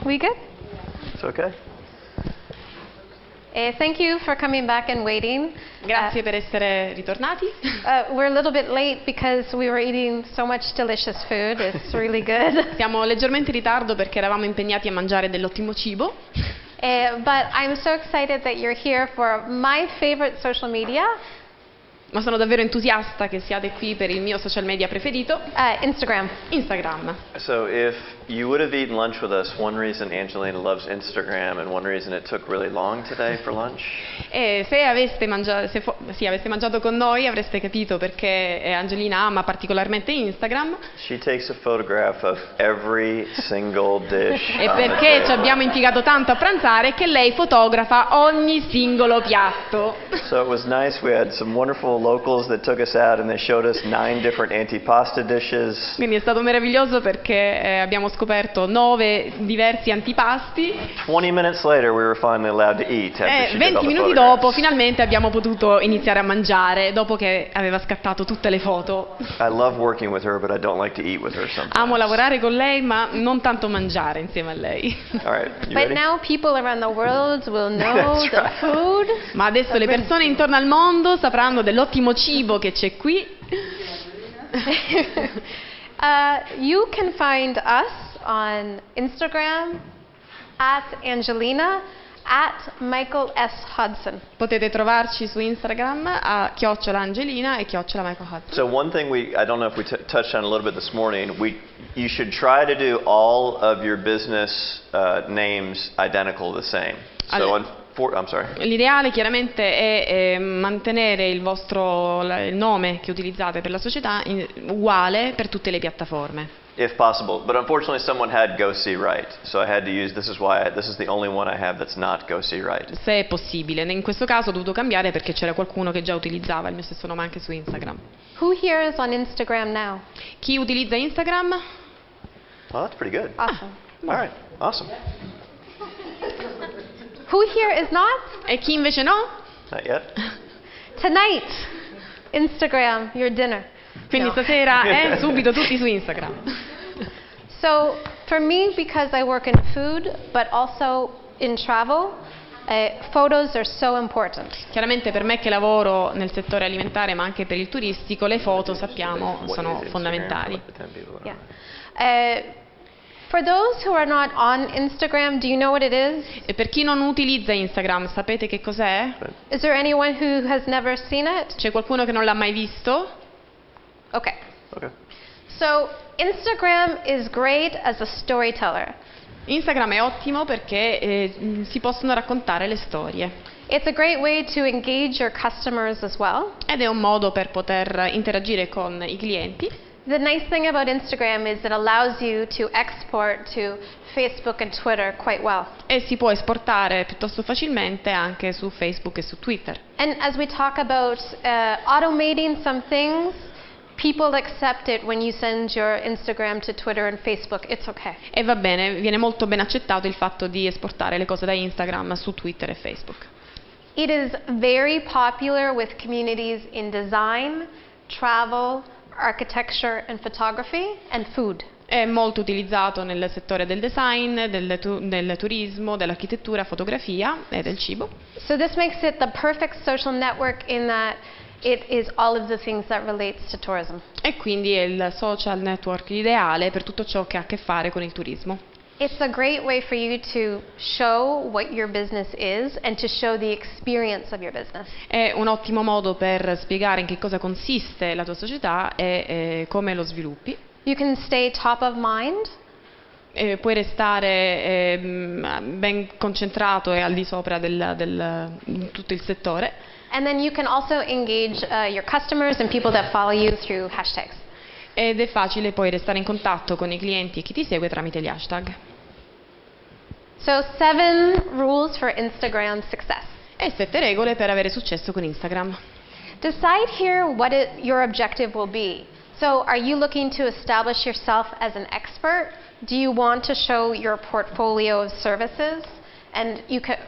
We good? It's okay. Thank you for coming back and waiting. Grazie per essere ritornati. We're a little bit late because we were eating so much delicious food. It's really good. Siamo leggermente in ritardo perché eravamo impegnati a mangiare dell'ottimo cibo. But I'm so excited that you're here for my favorite social media. Ma sono davvero entusiasta che siate qui per il mio social media preferito. Instagram. Instagram. So if you would have eaten lunch with us, one reason Ayngelina loves Instagram and one reason it took really long today for lunch. E se aveste mangiato con noi avreste capito perché Ayngelina ama particolarmente Instagram. She takes a photograph of every single dish. E perché ci abbiamo impiegato tanto a pranzare che lei fotografa ogni singolo piatto. So it was nice. We had some wonderful locals that took us out and they showed us 9 different antipasta dishes. Quindi è stato meraviglioso perché abbiamo scoperto 9 diversi antipasti. 20 minutes later we were finally allowed to eat after she did 20 all the minuti photographs. dopo finalmente abbiamo potuto iniziare a mangiare dopo che aveva scattato tutte le foto. I love working with her, but I don't like to eat with her sometimes. Amo lavorare con lei ma non tanto mangiare insieme a lei. All right, you But ready? now people around the world will know the food. Ma adesso le persone intorno al mondo sapranno dell'ottimo cibo che c'è qui. You can find us on Instagram @Ayngelina, @Michael S. Hodson. Potete trovarci su Instagram a @Angelina e @Michael Hodson. So one thing I don't know if we touched on a little bit this morning, you should try to do all of your business names identical, the same. So I'm sorry. L'ideale chiaramente è mantenere il nome che utilizzate per la società uguale per tutte le piattaforme. If possible, but unfortunately someone had Go See Right, so I had to use, this is the only one I have that's not Go See Right. Se è possibile. In questo caso ho dovuto cambiare perché c'era qualcuno che già utilizzava il mio stesso nome anche su Instagram. Who here is on Instagram now? Chi utilizza Instagram? Well, that's pretty good. Awesome. All right, awesome. Who here is not? E chi invece no? Not yet. Tonight, Instagram, your dinner. Quindi No. stasera subito tutti su Instagram. So for me, because I work in food, but also in travel, photos are so important. Chiaramente per me che lavoro nel settore alimentare ma anche per il turistico, le foto sappiamo sono fondamentali. Yeah. For those who are not on Instagram, do you know what it is? E per chi non utilizza Instagram, sapete che cos'è? Is there anyone who has never seen it? C'è qualcuno che non l'ha mai visto? Okay. Okay. So Instagram is great as a storyteller. Instagram è ottimo perché si possono raccontare le storie. It's a great way to engage your customers as well. Ed è un modo per poter interagire con i clienti. The nice thing about Instagram is it allows you to export to Facebook and Twitter quite well. E si può esportare piuttosto facilmente anche su Facebook e su Twitter. And as we talk about automating some things, people accept it when you send your Instagram to Twitter and Facebook. It's okay. E va bene, viene molto ben accettato il fatto di esportare le cose da Instagram su Twitter e Facebook. It is very popular with communities in design, travel, architecture and photography, and food. È molto utilizzato nel settore del design, del turismo, dell'architettura, fotografia e del cibo. So this makes it the perfect social network in that it is all of the things that relates to tourism. E quindi è il social network ideale per tutto ciò che ha a che fare con il turismo. It's a great way for you to show what your business is and to show the experience of your business. È un ottimo modo per spiegare in che cosa consiste la tua società e come lo sviluppi. You can stay top of mind. Puoi restare ben concentrato e al di sopra di tutto il settore. And then you can also engage your customers and people that follow you through hashtags. Ed è facile poi restare in contatto con i clienti e chi ti segue tramite gli hashtag. So 7 rules for Instagram success. E 7 regole per avere successo con Instagram. Decide here what your objective will be. So are you looking to establish yourself as an expert? Do you want to show your portfolio of services?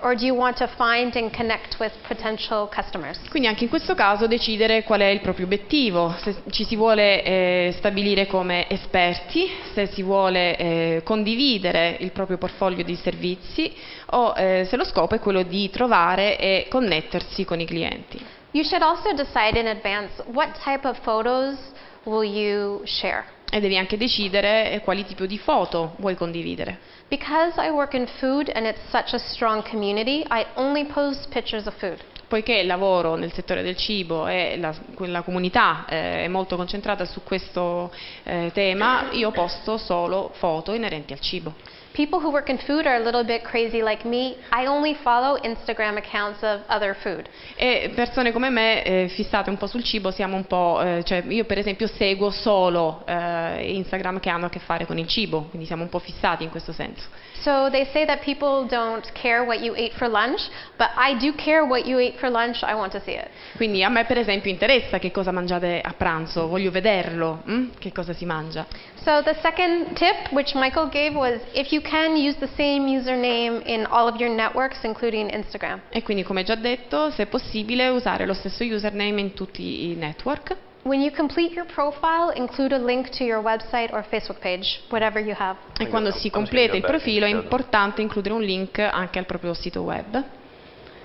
or do you want to find and connect with potential customers? Quindi anche in questo caso decidere qual è il proprio obiettivo, se ci si vuole stabilire come esperti, se si vuole condividere il proprio portfolio di servizi o se lo scopo è quello di trovare e connettersi con i clienti. You should also decide in advance what type of photos will you share. E devi anche decidere quali tipo di foto vuoi condividere. Because I work in food and it's such a strong community, I only post pictures of food. Poiché lavoro nel settore del cibo e la comunità è molto concentrata su questo tema, io posto solo foto inerenti al cibo. People who work in food are a little bit crazy like me. I only follow Instagram accounts of other food. E persone come me, fissate un po' sul cibo, siamo un po', cioè io per esempio seguo solo Instagram che hanno a che fare con il cibo, quindi siamo un po' fissati in questo senso. So they say that people don't care what you ate for lunch, but I do care what you ate for lunch. I want to see it. Quindi a me per esempio interessa che cosa mangiate a pranzo, voglio vederlo, che cosa si mangia. So the second tip, which Michael gave, was if you can use the same username in all of your networks, including Instagram. E quindi come già detto, se è possibile usare lo stesso username in tutti i network. When you complete your profile, include a link to your website or Facebook page, whatever you have. E quando si completa il profilo è importante includere un link anche al proprio sito web,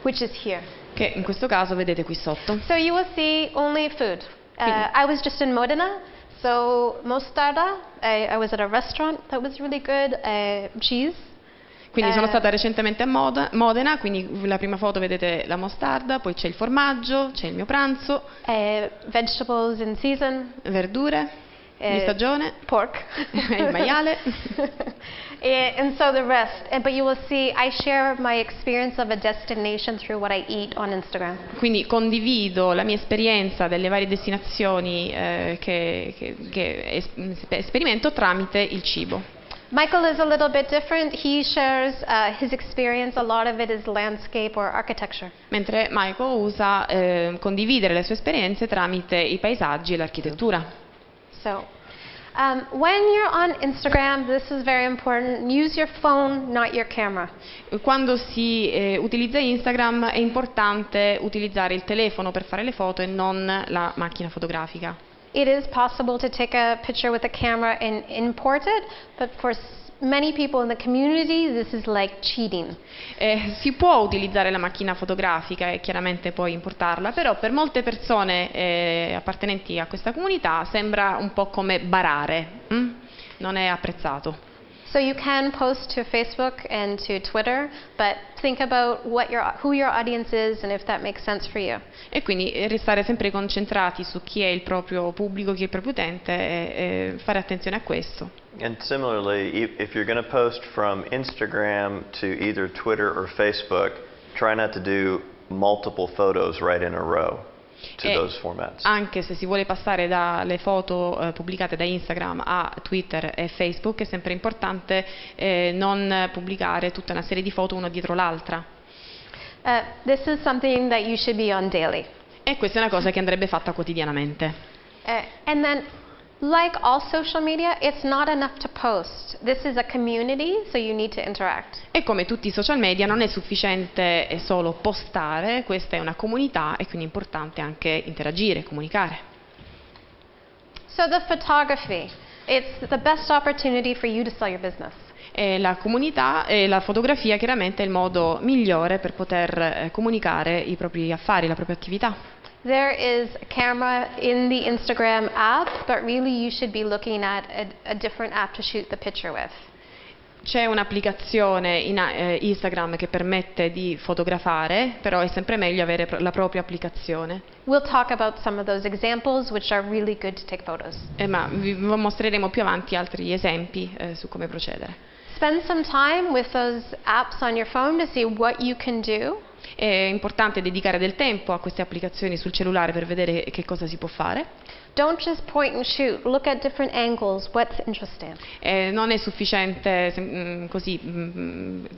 Which is here. che in questo caso vedete qui sotto. So you will see only food. I was just in Modena, so mostarda. I was at a restaurant that was really good. Cheese. Quindi sono stata recentemente a Modena, quindi la prima foto vedete la mostarda, poi c'è il formaggio, c'è il mio pranzo, Vegetables in season. verdure di stagione, Pork. il maiale. And so the rest. But you will see I share my experience of a destination through what I eat on Instagram. Quindi condivido la mia esperienza delle varie destinazioni che sperimento tramite il cibo. Michael is a little bit different. He shares his experience. A lot of it is landscape or architecture. Mentre Michael usa condividere le sue esperienze tramite i paesaggi e l'architettura. So, when you're on Instagram, this is very important. Use your phone, not your camera. Quando si utilizza Instagram è importante utilizzare il telefono per fare le foto e non la macchina fotografica. It is possible to take a picture with a camera and import it, but for many people in the community, this is like cheating. Si può utilizzare la macchina fotografica e chiaramente puoi importarla, però per molte persone appartenenti a questa comunità sembra un po' come barare, non è apprezzato. So you can post to Facebook and to Twitter, but think about who your audience is and if that makes sense for you. E quindi restare sempre concentrati su chi è il proprio pubblico, chi è il proprio utente e fare attenzione a questo. And similarly, if you're going to post from Instagram to either Twitter or Facebook, try not to do multiple photos right in a row to those formats. Anche se si vuole passare dalle foto pubblicate da Instagram a Twitter e Facebook, è sempre importante non pubblicare tutta una serie di foto una dietro l'altra. This is something that you should be on daily. E questa è una cosa che andrebbe fatta quotidianamente. And then, like all social media, it's not enough to post. This is a community, so you need to interact. E come tutti i social media non è sufficiente solo postare, questa è una comunità e quindi è importante anche interagire, comunicare. So the photography, it's the best opportunity for you to sell your business. E la comunità e la fotografia chiaramente è il modo migliore per poter comunicare i propri affari, la propria attività. There is a camera in the Instagram app, but really you should be looking at a different app to shoot the picture with. C'è un'applicazione in Instagram che permette di fotografare, però è sempre meglio avere la propria applicazione. We'll talk about some of those examples, which are really good to take photos. Ma vi mostreremo più avanti altri esempi su come procedere. Spend some time with those apps on your phone to see what you can do. È importante dedicare del tempo a queste applicazioni sul cellulare per vedere che cosa si può fare. Don't just point and shoot. Look at different angles. What's interesting? Non è sufficiente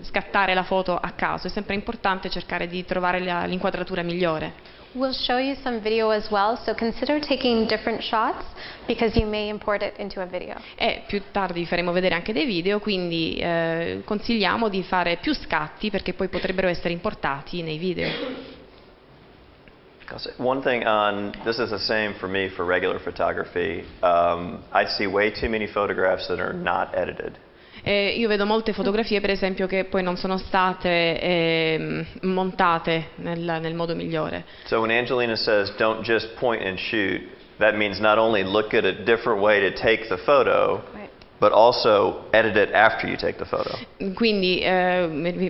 scattare la foto a caso, è sempre importante cercare di trovare l'inquadratura migliore. We'll show you some video as well, so consider taking different shots because you may import it into a video. E più tardi vi faremo vedere anche dei video, quindi consigliamo di fare più scatti perché poi potrebbero essere importati nei video. One thing this is the same for me for regular photography. I see way too many photographs that are not edited. Io vedo molte fotografie, per esempio, che poi non sono state montate nel modo migliore. So when Ayngelina says don't just point and shoot, that means not only look at a different way to take the photo, but also edit it after you take the photo. Quindi,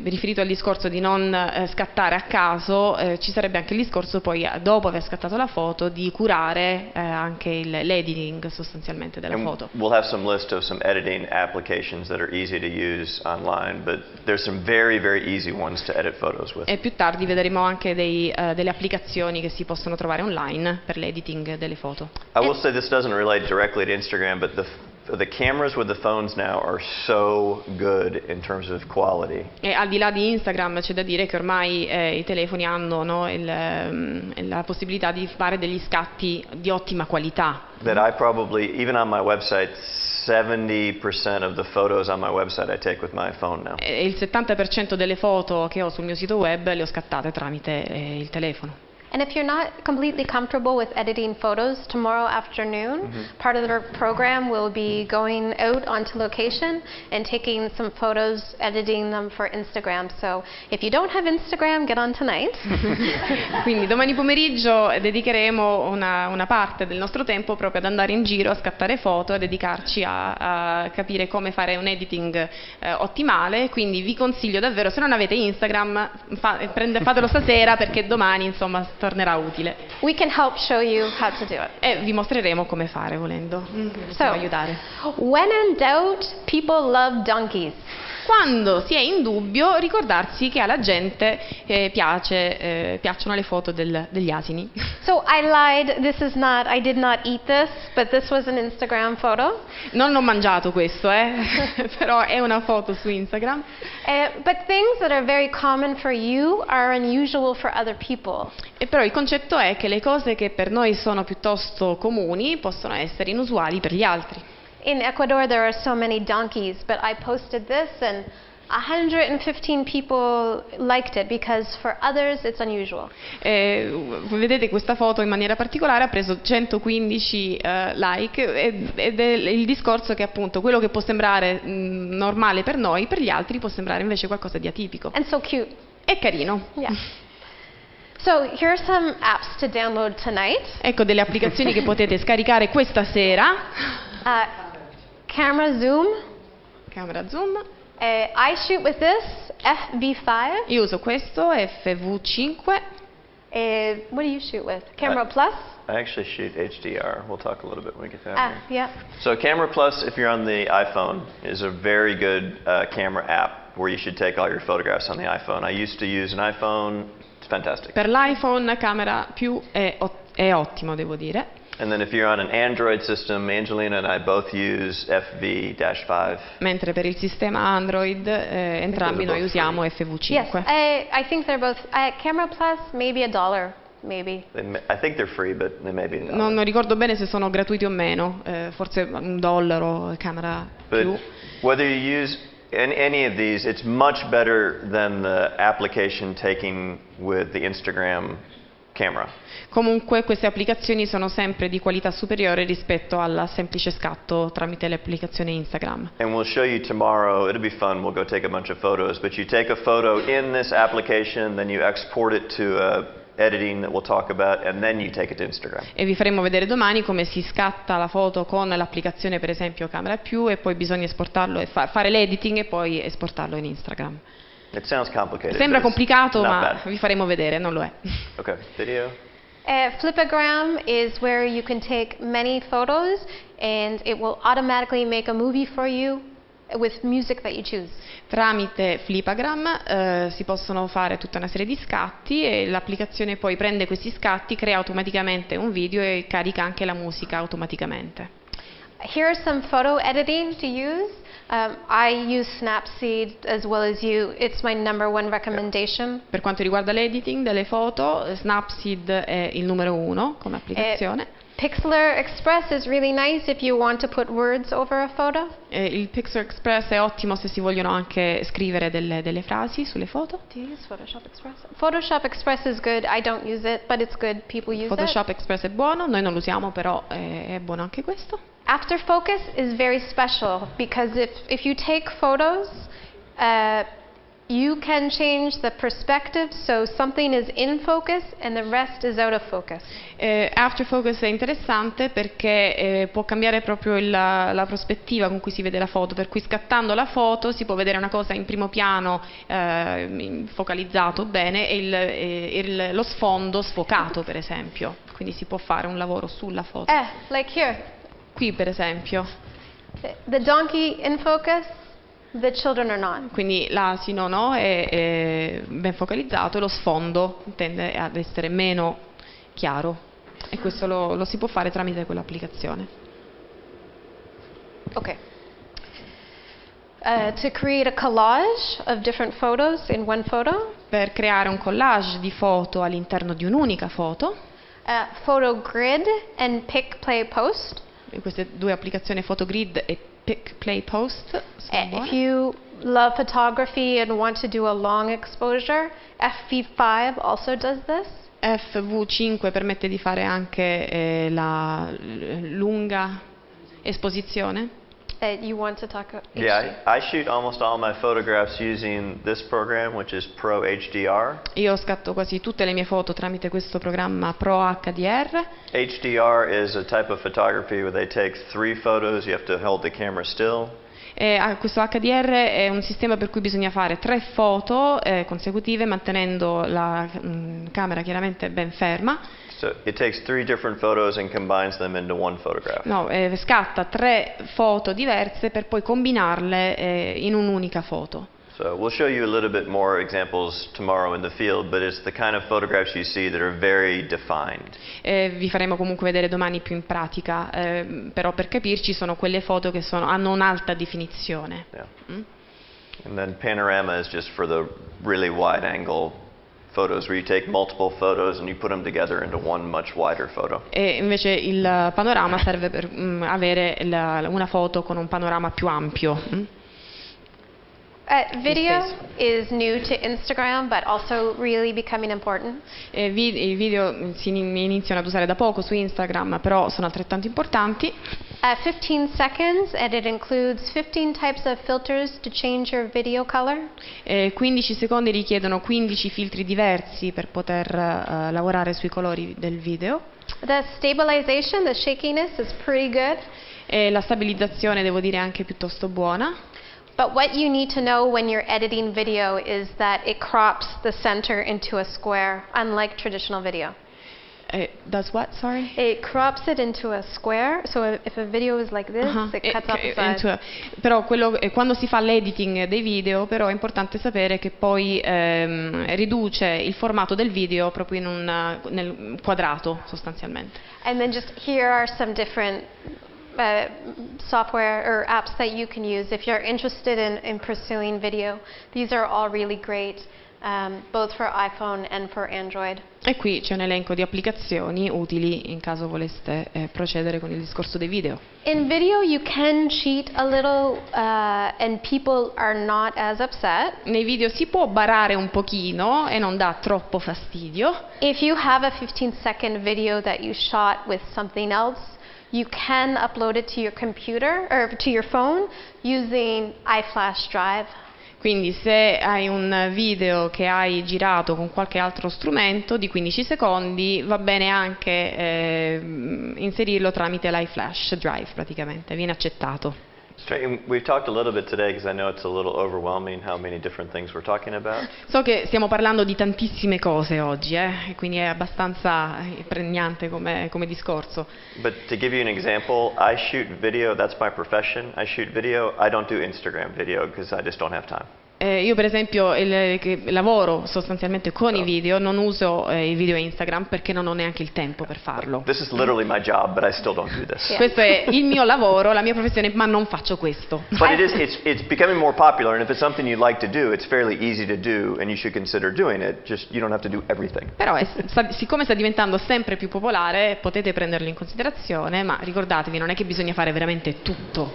riferito al discorso di non scattare a caso, ci sarebbe anche il discorso poi, dopo aver scattato la foto, di curare anche l'editing sostanzialmente della foto. We'll have some list of some editing applications that are easy to use online, but there's some very, very easy ones to edit photos with. E più tardi vedremo anche delle applicazioni che si possono trovare online per l'editing delle foto. I will say this doesn't relate directly to Instagram, but the cameras with the phones now are so good in terms of quality. E al di là di Instagram c'è da dire che ormai i telefoni hanno la possibilità di fare degli scatti di ottima qualità. That I probably, even on my website, 70% of the photos on my website I take with my phone now. E il 70% delle foto che ho sul mio sito web le ho scattate tramite il telefono. And if you're not completely comfortable with editing photos, tomorrow afternoon, part of the program will be going out onto location and taking some photos, editing them for Instagram. So if you don't have Instagram, get on tonight. Quindi domani pomeriggio dedicheremo una parte del nostro tempo proprio ad andare in giro a scattare foto e dedicarci a capire come fare un editing ottimale. Quindi vi consiglio davvero, se non avete Instagram, fatelo stasera perché domani insomma tornerà utile. We can help show you how to do it. E vi mostreremo come fare volendo. Possiamo aiutare. When in doubt, people love donkeys. Quando si è in dubbio, ricordarsi che alla gente piacciono le foto degli asini. So I lied. I did not eat this, but this was an Instagram photo. Non ho mangiato questo, però è una foto su Instagram. But things that are very common for you are unusual for other people. E però il concetto è che le cose che per noi sono piuttosto comuni possono essere inusuali per gli altri. In Ecuador there are so many donkeys, but I posted this and 115 people liked it because for others it's unusual. Vedete questa foto in maniera particolare ha preso 115 like ed è il discorso che appunto quello che può sembrare normale per noi, per gli altri può sembrare invece qualcosa di atipico. And so cute. È carino. Yeah. So here are some apps to download tonight. Ecco delle applicazioni che potete scaricare questa sera. Camera zoom. Camera zoom. I shoot with this FV5. Io uso questo FV5. What do you shoot with? Camera Plus? I actually shoot HDR. We'll talk a little bit when we get down here. Yeah. So Camera Plus, if you're on the iPhone, is a very good camera app where you should take all your photographs on the iPhone. I used to use an iPhone. It's fantastic. Per l'iPhone Camera Più è ottimo, devo dire. And then if you're on an Android system, Ayngelina and I both use FV-5. Mentre per il sistema Android entrambi noi usiamo FV5. Yes, I think they're both Camera Plus, maybe $1, maybe. I think they're free, but they may be $1. Non ricordo bene se sono gratuiti o meno, forse $1 Camera Più. But whether you use any of these, it's much better than the application taking with the Instagram camera. Comunque queste applicazioni sono sempre di qualità superiore rispetto al semplice scatto tramite l'applicazione Instagram. And we'll show you tomorrow, it'll be fun, we'll go take a bunch of photos, but you take a photo in this application, then you export it to editing that we'll talk about, and then you take it to Instagram. E vi faremo vedere domani come si scatta la foto con l'applicazione per esempio Camera Più e poi bisogna esportarlo e fare l'editing e poi esportarlo in Instagram. It sounds complicated. Sembra complicato, ma bad. vi faremo vedere, non lo è. Okay, video. Flipagram is where you can take many photos and it will automatically make a movie for you with music that you choose. Tramite Flipagram si possono fare tutta una serie di scatti e l'applicazione poi prende questi scatti, crea automaticamente un video e carica anche la musica automaticamente. Here are some photo editing to use. I use Snapseed as well as you. It's my #1 recommendation. Per quanto riguarda l'editing delle foto, Snapseed è il numero 1 come applicazione. Pixlr Express is really nice if you want to put words over a photo. Il Pixlr Express è ottimo se si vogliono anche scrivere delle frasi sulle foto. Do you use Photoshop Express? Photoshop Express is good. I don't use it, but it's good. People use Photoshop it. Express è buono, noi non lo usiamo, però è buono anche questo. After focus is very special because if you take photos, you can change the perspective so something is in focus and the rest is out of focus. After focus è interessante perché può cambiare proprio la prospettiva con cui si vede la foto, per cui scattando la foto si può vedere una cosa in primo piano focalizzato bene e lo sfondo sfocato, per esempio, quindi si può fare un lavoro sulla foto. Like here. Qui per esempio. The donkey in focus, the children are not. Quindi l'asino no, è ben focalizzato e lo sfondo tende ad essere meno chiaro e questo lo si può fare tramite quell'applicazione. Okay. To create a collage of different photos in one photo. Per creare un collage di foto all'interno di un'unica foto. Photo grid and pick, play, post. Queste due applicazioni, Photogrid e Pick, Play, Post, sono buone. If you love photography and want to do a long exposure, FV5 also does this. FV5 permette di fare anche la lunga esposizione. You want to talk about Yeah, I shoot almost all my photographs using this program, which is Pro HDR. Io scatto quasi tutte le mie foto tramite questo programma Pro HDR. HDR is a type of photography where they take 3 photos, you have to hold the camera still. Questo HDR è un sistema per cui bisogna fare 3 foto consecutive mantenendo la camera chiaramente ben ferma. So it takes 3 different photos and combines them into one photograph. No, scatta 3 foto diverse per poi combinarle in un'unica foto. So we'll show you a little bit more examples tomorrow in the field, but it's the kind of photographs you see that are very defined. Vi faremo comunque vedere domani più in pratica, però per capirci sono quelle foto che hanno un'alta definizione. Yeah. And then panorama is just for the really wide angle photos where you take multiple photos and you put them together into one much wider photo. E invece il panorama serve per avere una foto con un panorama più ampio. Video is new to Instagram, but also really becoming important. I video si iniziano ad usare da poco su Instagram, però sono altrettanto importanti. 15 seconds, and it includes 15 types of filters to change your video color. 15 secondi richiedono 15 filtri diversi per poter lavorare sui colori del video. The stabilization, the shakiness is pretty good. La stabilizzazione devo dire anche piuttosto buona. But what you need to know when you're editing video is that it crops the center into a square, unlike traditional video. Does what, sorry? It crops it into a square, so if a video is like this, it cuts off the sides. Però quando si fa l'editing dei video, però è importante sapere che poi riduce il formato del video proprio nel quadrato, sostanzialmente. And then just here are some different software or apps that you can use if you're interested in pursuing video. These are all really great, both for iPhone and for Android. E qui c'è un elenco di applicazioni utili in caso voleste procedere con il discorso dei video. In video you can cheat a little and people are not as upset. Nei video si può barare un pochino e non dà troppo fastidio. If you have a 15-second video that you shot with something else, you can upload it to your computer or to your phone using iFlash Drive. Quindi se hai un video che hai girato con qualche altro strumento di 15 secondi, va bene anche inserirlo tramite l'iFlash Drive, praticamente, viene accettato. We've talked a little bit today because I know it's a little overwhelming how many different things we're talking about. So che stiamo parlando di tantissime cose oggi, e quindi è abbastanza pregnante come discorso. But to give you an example, I shoot video, that's my profession. I shoot video, I don't do Instagram video because I just don't have time. Io per esempio che lavoro sostanzialmente con i video, non uso i video Instagram perché non ho neanche il tempo per farlo. This is literally my job, but I still don't do this. Questo è il mio lavoro, la mia professione, ma non faccio questo. But it's becoming more popular, and if it's something you'd like to do, it's fairly easy to do, and you should consider doing it. Just you don't have to do everything. Però siccome sta diventando sempre più popolare, potete prenderlo in considerazione, ma ricordatevi, non è che bisogna fare veramente tutto.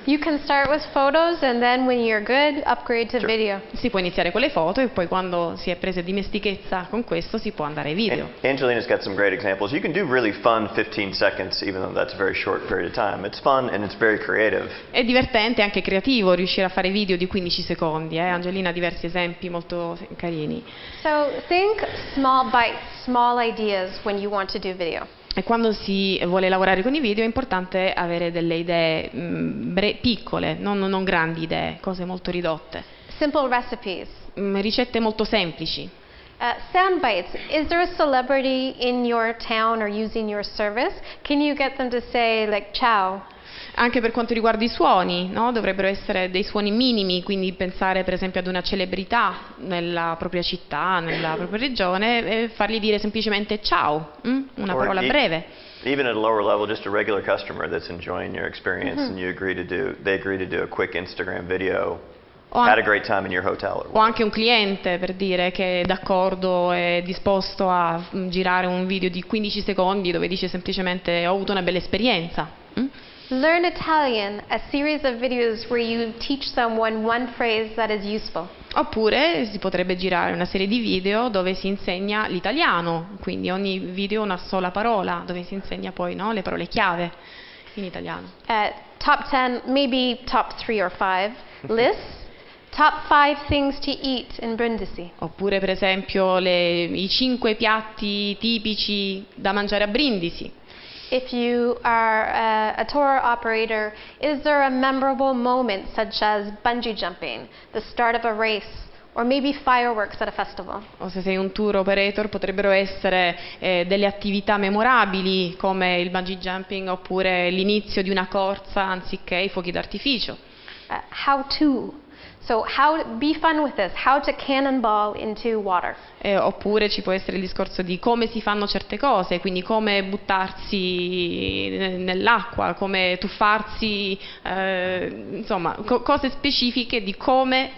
You can start with photos and then when you're good, upgrade to video. Si può iniziare con le foto e poi quando si è presa dimestichezza con questo si può andare ai video. Angelina's got some great examples. You can do really fun 15 seconds, even though that's a very short period of time. It's fun and it's very creative. È divertente e anche creativo riuscire a fare video di 15 secondi. Angelina ha diversi esempi molto carini. So think small bites, small ideas when you want to do video. E quando si vuole lavorare con i video è importante avere delle idee piccole, non grandi idee, cose molto ridotte. Simple recipes. Ricette molto semplici. Sound bites. Is there a celebrity in your town or using your service? Can you get them to say like ciao? Anche per quanto riguarda i suoni, no? Dovrebbero essere dei suoni minimi, quindi pensare per esempio ad una celebrità nella propria città, nella propria regione e fargli dire semplicemente ciao, una parola breve. Even at a lower level, just a regular customer that's enjoying your experience and they agree to do a quick Instagram video. Had a great time in your hotel. O anche un cliente, per dire, che è d'accordo e disposto a girare un video di 15 secondi dove dice semplicemente ho avuto una bella esperienza. Learn Italian, a series of videos where you teach someone one phrase that is useful. Oppure si potrebbe girare una serie di video dove si insegna l'italiano, quindi ogni video una sola parola, dove si insegna poi le parole chiave in italiano. Top 10, maybe top 3 or 5 lists. Top 5 things to eat in Brindisi. Oppure per esempio i 5 piatti tipici da mangiare a Brindisi. If you are a tour operator, is there a memorable moment such as bungee jumping, the start of a race, or maybe fireworks at a festival? O se sei un tour operator potrebbero essere delle attività memorabili come il bungee jumping oppure l'inizio di una corsa anziché i fuochi d'artificio. How to. So be fun with this, how to cannonball into water. Oppure ci può essere il discorso di come si fanno certe cose, quindi come buttarsi nell'acqua, come tuffarsi, insomma, cose specifiche di come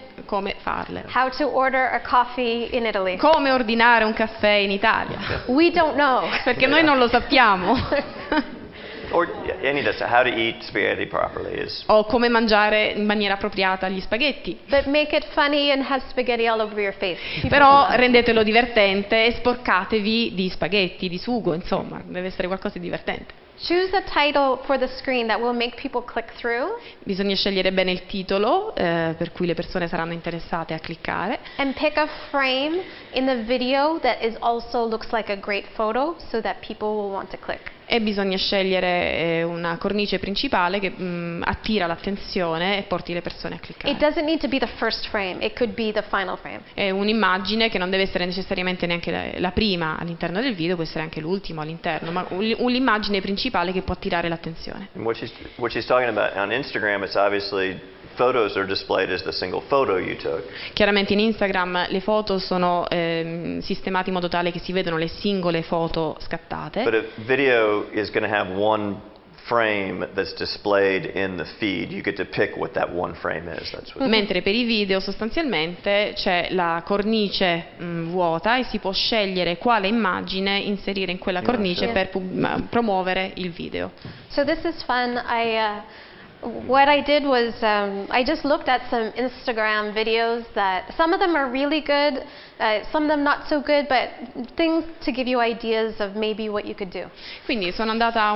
farle. How to order a coffee in Italy. Come ordinare un caffè in Italia. We don't know. Perché noi non lo sappiamo. Or any of this, how to eat spaghetti properly is. O come mangiare in maniera appropriata gli spaghetti. But make it funny and have spaghetti all over your face. Però rendetelo divertente e sporcatevi di spaghetti, di sugo, insomma, deve essere qualcosa di divertente. Choose a title for the screen that will make people click through. Bisogna scegliere bene il titolo per cui le persone saranno interessate a cliccare. And pick a frame in the video that also looks like a great photo so that people will want to click. E bisogna scegliere una cornice principale che attira l'attenzione e porti le persone a cliccare. It doesn't need to be the first frame, it could be the final frame. È un'immagine che non deve essere necessariamente neanche la prima all'interno del video, può essere anche l'ultimo all'interno, ma un'immagine principale che può attirare l'attenzione. What she's talking about on Instagram, it's obviously photos are displayed as the single photo you took. Chiaramente in Instagram le foto sono sistemate in modo tale che si vedono le singole foto scattate. But a video is going to have one frame that's displayed in the feed. You get to pick what that one frame is. That's what. Mentre per i video sostanzialmente c'è la cornice vuota e si può scegliere quale immagine inserire in quella cornice per promuovere il video. So this is fun. What I did was I just looked at some Instagram videos that some of them are really good, some of them not so good, but things to give you ideas of maybe what you could do. Quindi sono andata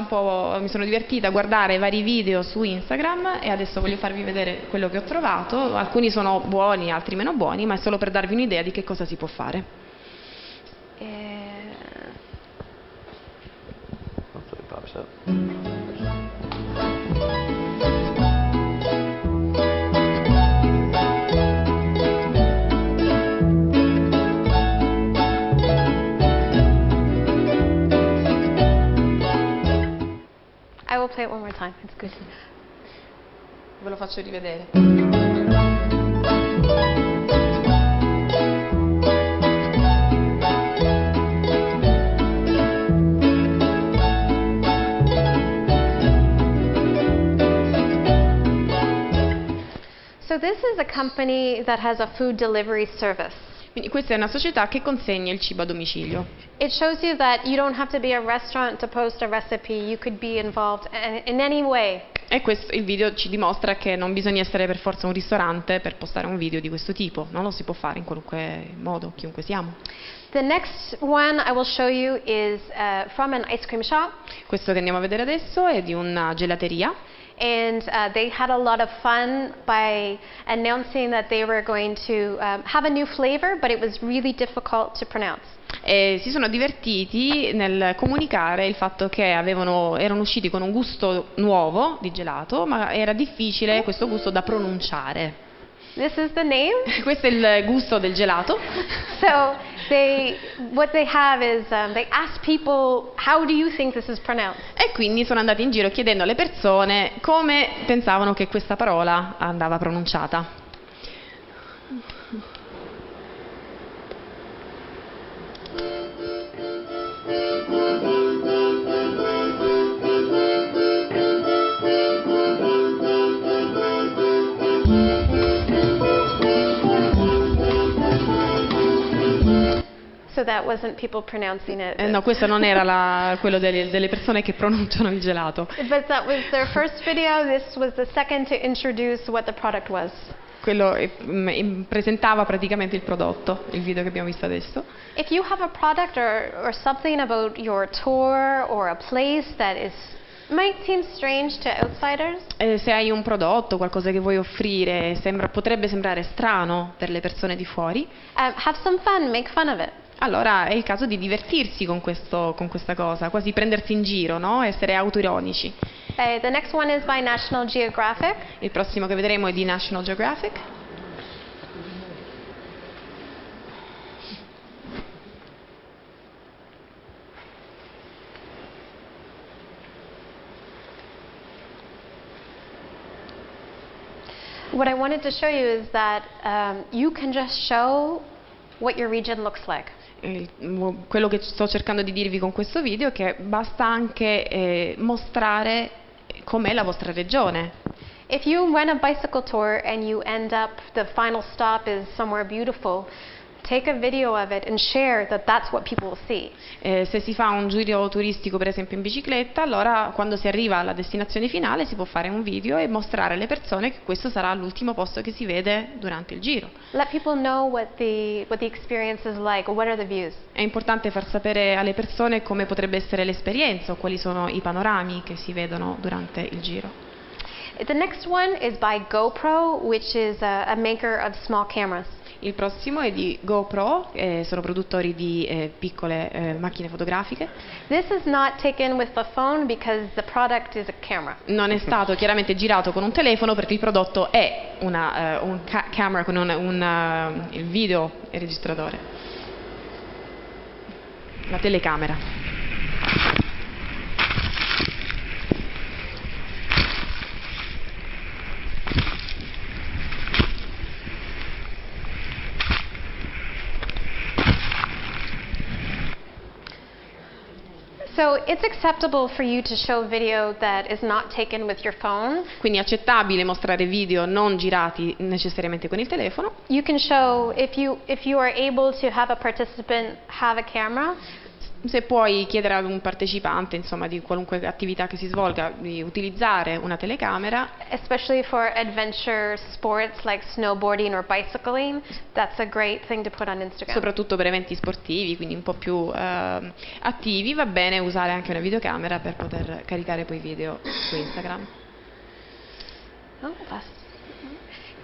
mi sono divertita a guardare vari video su Instagram e adesso voglio farvi vedere quello che ho trovato. Alcuni sono buoni, altri meno buoni, ma è solo per darvi un'idea di che cosa si può fare. Hopefully it pops up. say it one more time. It's good. Ve lo faccio rivedere. So this is a company that has a food delivery service. Quindi questa è una società che consegna il cibo a domicilio. It shows you that you don't have to be a restaurant to post a recipe. You could be involved in any way. E questo, il video ci dimostra che non bisogna essere per forza un ristorante per postare un video di questo tipo, no? Lo si può fare in qualunque modo, chiunque siamo. The next one I will show you is from an ice cream shop. Questo che andiamo a vedere adesso è di una gelateria. And they had a lot of fun by announcing that they were going to have a new flavor, but it was really difficult to pronounce. E si sono divertiti nel comunicare il fatto che erano usciti con un gusto nuovo di gelato, ma era difficile questo gusto da pronunciare. This is the name. Questo è il gusto del gelato. So what they have is they ask people, how do you think this is pronounced? E quindi sono andati in giro chiedendo alle persone come pensavano che questa parola andava pronunciata. So that wasn't people pronouncing it. No, questo non era quello delle persone che pronunciano il gelato. But that was their first video. This was the second to introduce what the product was. Quello presentava praticamente il prodotto, il video che abbiamo visto adesso. If you have a product or something about your tour or a place that might seem strange to outsiders. Se hai un prodotto, qualcosa che vuoi offrire, potrebbe sembrare strano per le persone di fuori. Have some fun, make fun of it. Allora è il caso di divertirsi con questa cosa, quasi prendersi in giro, no? Essere autoironici. The next one is by National Geographic. Il prossimo che vedremo è di National Geographic. What I wanted to show you is that you can just show what your region looks like. Quello che sto cercando di dirvi con questo video è che basta anche mostrare com'è la vostra regione. If you run a bicycle tour and you end up, the final stop is somewhere beautiful, take a video of it and share that that's what people will see. Se si fa un giro turistico per esempio in bicicletta, allora quando si arriva alla destinazione finale si può fare un video e mostrare alle persone che questo sarà l'ultimo posto che si vede durante il giro. Let people know what the experience is like, what are the views. È importante far sapere alle persone come potrebbe essere l'esperienza o quali sono i panorami che si vedono durante il giro. The next one is by GoPro, which is a maker of small cameras. Il prossimo è di GoPro, sono produttori di piccole macchine fotografiche. This is not taken with the phone because the product is a camera. Non è stato chiaramente girato con un telefono perché il prodotto è un camera con il video registratore, la telecamera. So it's acceptable for you to show video that is not taken with your phone. Quindi è accettabile mostrare video non girati necessariamente con il telefono. You can show if you are able to have a participant have a camera. Se puoi chiedere ad un partecipante, insomma, di qualunque attività che si svolga, di utilizzare una telecamera. Especially for adventure sports like snowboarding or bicycling, that's a great thing to put on Instagram. Soprattutto per eventi sportivi, quindi un po' più attivi, va bene usare anche una videocamera per poter caricare poi video su Instagram.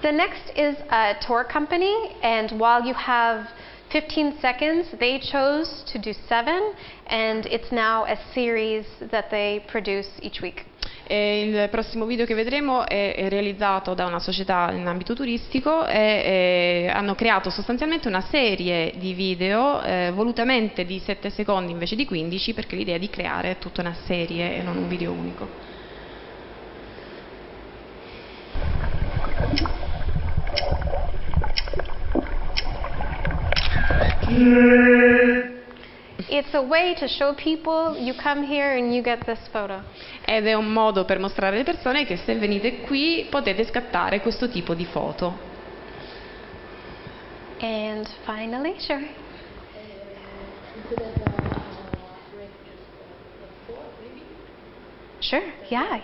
The next is a tour company, and while you have 15 seconds, they chose to do 7, and it's now a series that they produce each week. Il prossimo video che vedremo è realizzato da una società in ambito turistico e hanno creato sostanzialmente una serie di video volutamente di 7 secondi invece di 15, perché l'idea è di creare tutta una serie e non un video unico. It's a way to show people you come here and you get this photo. Ed è un modo per mostrare alle persone che se venite qui potete scattare questo tipo di foto. And finally, sure. Sure, yeah.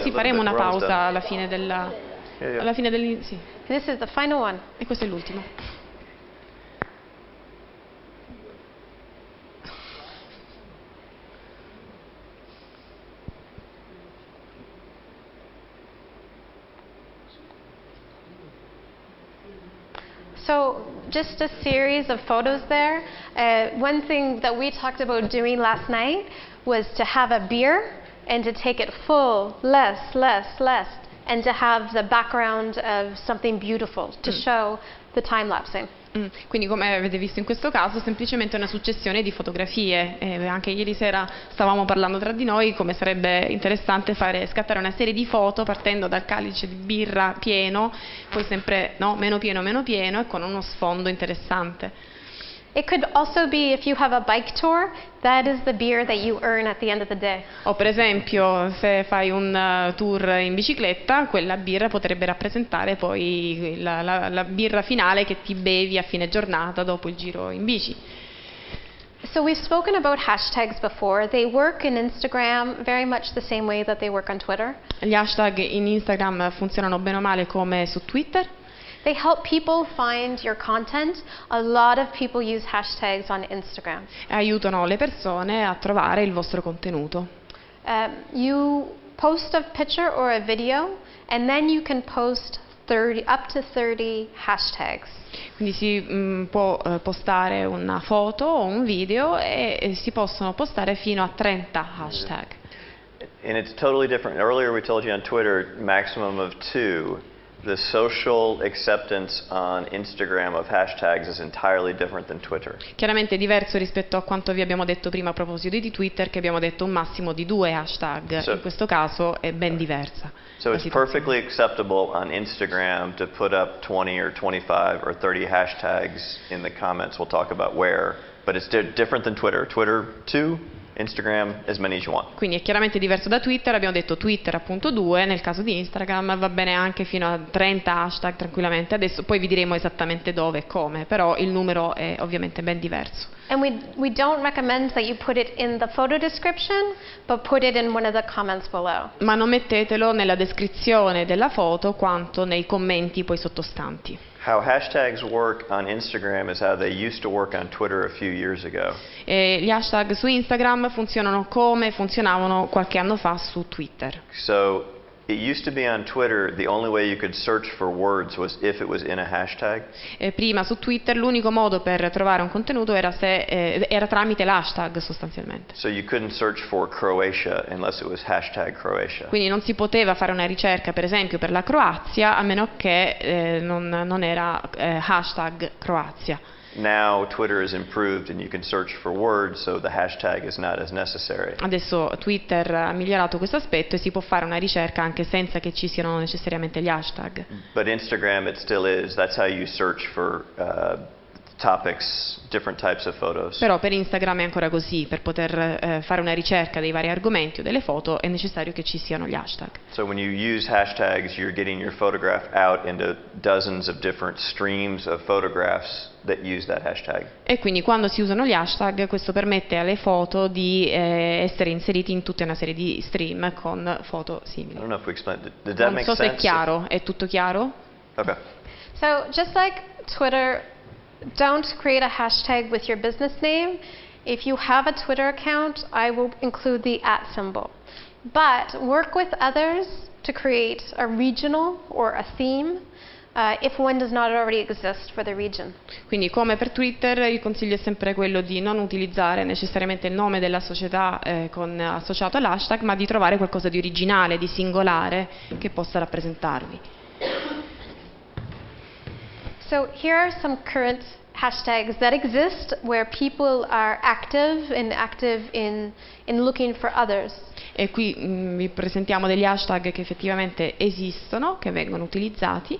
Sì, faremo una pausa alla fine della... Alla fine sì. This is the final one. E questo è l'ultimo. So just a series of photos there. One thing that we talked about doing last night was to have a beer and to take it full, less, and to have the background of something beautiful to show the time-lapsing. Quindi come avete visto in questo caso semplicemente una successione di fotografie. Anche ieri sera stavamo parlando tra di noi come sarebbe interessante scattare una serie di foto partendo dal calice di birra pieno, poi sempre meno pieno e con uno sfondo interessante. It could also be if you have a bike tour, that is the beer that you earn at the end of the day. O per esempio se fai un tour in bicicletta, quella birra potrebbe rappresentare poi la birra finale che ti bevi a fine giornata dopo il giro in bici. So we've spoken about hashtags before. They work in Instagram very much the same way that they work on Twitter. Gli hashtag in Instagram funzionano bene o male come su Twitter. They help people find your content. A lot of people use hashtags on Instagram. Aiutano le persone a trovare il vostro contenuto. You post a picture or a video, and then you can post up to 30 hashtags. Quindi si può postare una foto o un video e si possono postare fino a 30 hashtag. And it's totally different. Earlier we told you on Twitter maximum of 2. The social acceptance on Instagram of hashtags is entirely different than Twitter. Chiaramente è diverso rispetto a quanto vi abbiamo detto prima a proposito di Twitter, che abbiamo detto un massimo di 2 hashtag. In questo caso è ben diversa. So it's perfectly acceptable on Instagram to put up 20 or 25 or 30 hashtags in the comments. We'll talk about where, but it's different than Twitter. Twitter 2. Instagram as many as you want. Quindi è chiaramente diverso da Twitter, abbiamo detto Twitter appunto 2, nel caso di Instagram va bene anche fino a 30 hashtag tranquillamente, adesso poi vi diremo esattamente dove e come, però il numero è ovviamente ben diverso. And we don't recommend that you put it in the photo description, but put it in one of the comments below. Ma non mettetelo nella descrizione della foto quanto nei commenti poi sottostanti. How hashtags work on Instagram is how they used to work on Twitter a few years ago. Gli hashtag su Instagram funzionano come funzionavano qualche anno fa su Twitter. So it used to be on Twitter the only way you could search for words was if it was in a hashtag. Prima su Twitter l'unico modo per trovare un contenuto era tramite l'hashtag sostanzialmente. So you couldn't search for Croatia unless it was hashtag Croatia. Quindi non si poteva fare una ricerca per esempio per la Croazia a meno che non era hashtag Croazia. Now Twitter is improved and you can search for words, so the hashtag is not as necessary. Adesso Twitter ha migliorato questo aspetto e si può fare una ricerca anche senza che ci siano necessariamente gli hashtag. But Instagram it still is. That's how you search for topics, different types of photos. Però per Instagram è ancora così, per poter fare una ricerca dei vari argomenti o delle foto è necessario che ci siano gli hashtag. So when you use hashtags, you're getting your photograph out into dozens of different streams of photographs that use that hashtag. E quindi quando si usano gli hashtag questo permette alle foto di essere inseriti in tutta una serie di stream con foto simili. I don't know if we explained. Did that make sense? Non so se è chiaro, è tutto chiaro? Okay. So just like Twitter, don't create a hashtag with your business name. If you have a Twitter account, I will include the @ symbol. But work with others to create a regional or a theme if one does not already exist for the region. Quindi come per Twitter il consiglio è sempre quello di non utilizzare necessariamente il nome della società associato all'hashtag, ma di trovare qualcosa di originale, di singolare che possa rappresentarvi. So here are some current hashtags that exist where people are active in looking for others. E qui vi presentiamo degli hashtag che effettivamente esistono, che vengono utilizzati.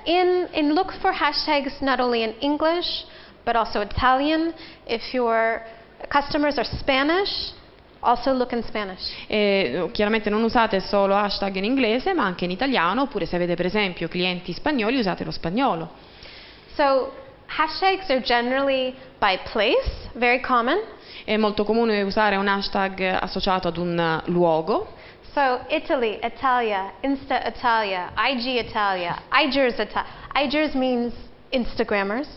In look for hashtags not only in English but also Italian. If your customers are Spanish, also look in Spanish. Chiaramente non usate solo hashtag in inglese, ma anche in italiano, oppure se avete per esempio clienti spagnoli usate lo spagnolo. So hashtags are generally by place, very common. È molto comune usare un hashtag associato ad un luogo. So Italy, Italia, Insta Italia, IG Italia, Igers Italia. Igers means Instagrammers.